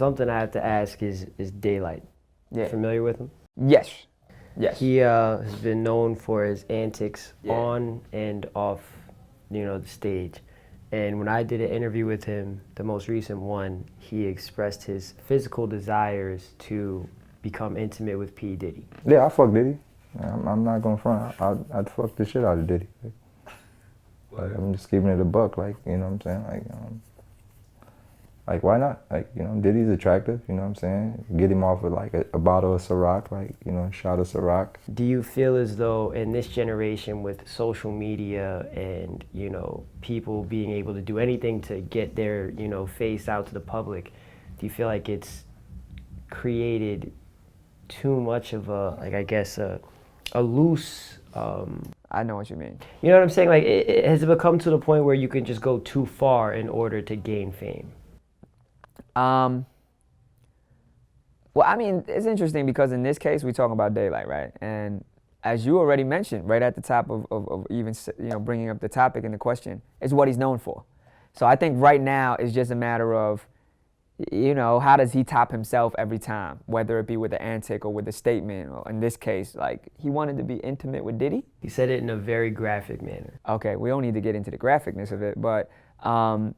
Something I have to ask is Daylyt. Yeah. Familiar with him? Yes. Yes. He has been known for his antics Yeah. on and off, the stage. And when I did an interview with him, the most recent one, he expressed his physical desires to become intimate with P. Diddy. Yeah, I fuck Diddy. I'm not gonna front. I'd fuck the shit out of Diddy. Like, I'm just keeping it a buck, like, you know what I'm saying? Like, why not? Like, Diddy's attractive, you know what I'm saying? Get him off with, like, a bottle of Ciroc, like, a shot of Ciroc. Do you feel as though in this generation with social media and, people being able to do anything to get their, face out to the public, do you feel like it's created too much of a loose... I know what you mean. You know what I'm saying? Like, has it become to the point where you can just go too far in order to gain fame? Well, I mean, it's interesting because in this case, we're talking about Daylyt, right? And as you already mentioned, right at the top of even, bringing up the topic and the question, is what he's known for. So I think right now it's just a matter of, how does he top himself every time, whether it be with the antic or with the statement, or in this case, like, he wanted to be intimate with Diddy. He said it in a very graphic manner. Okay, we don't need to get into the graphicness of it, but, but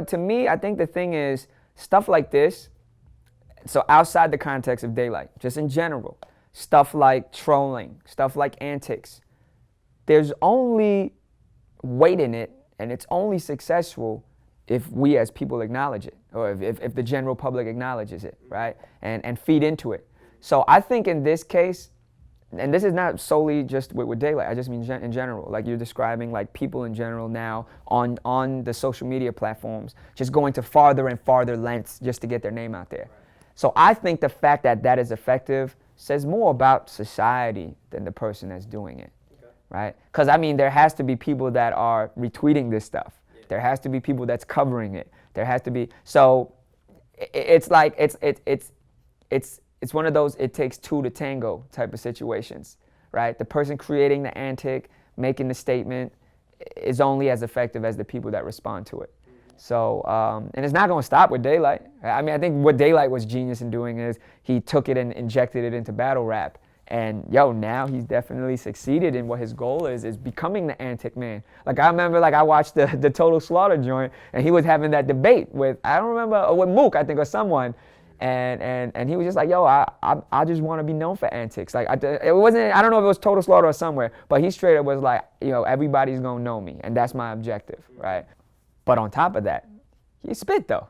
to me, I think the thing is, stuff like this, so outside the context of Daylyt, just in general, stuff like trolling, stuff like antics, there's only weight in it, and it's only successful if we as people acknowledge it, or if the general public acknowledges it, right, and feed into it. So I think in this case, and this is not solely just with Daylyt, I just mean in general, like you're describing, like people in general now on the social media platforms, just going to farther and farther lengths just to get their name out there. So I think the fact that that is effective says more about society than the person that's doing it, right? Because I mean, there has to be people that are retweeting this stuff. There has to be people that's covering it. There has to be, so it's like, it's one of those it takes two to tango type of situations, right? The person creating the antic, making the statement is only as effective as the people that respond to it. So, and it's not gonna stop with Daylyt. I mean, I think what Daylyt was genius in doing is he took it and injected it into battle rap. And now he's definitely succeeded in what his goal is becoming the antic man. Like I remember, like I watched the Total Slaughter joint, and he was having that debate with, I don't remember, with Mook, I think, or someone. And he was just like, yo, I just want to be known for antics. Like it wasn't, I don't know if it was Total Slaughter or somewhere, but he straight up was like, everybody's gonna know me, and that's my objective, right? But on top of that, he spit though.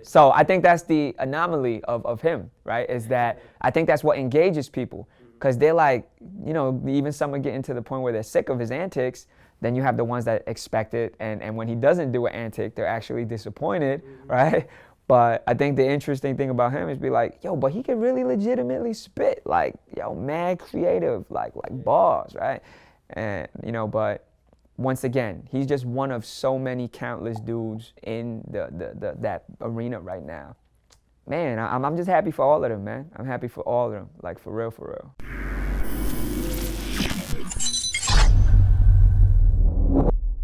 So I think that's the anomaly of him, right? Is that I think that's what engages people, because they're like, even some are getting to the point where they're sick of his antics. Then you have the ones that expect it, and when he doesn't do an antic, they're actually disappointed, right? But I think the interesting thing about him is be like, yo, but he can really legitimately spit, like, mad creative, like bars, right? And but once again, he's just one of so many countless dudes in that arena right now. Man, I'm just happy for all of them, man. I'm happy for all of them, like for real, for real.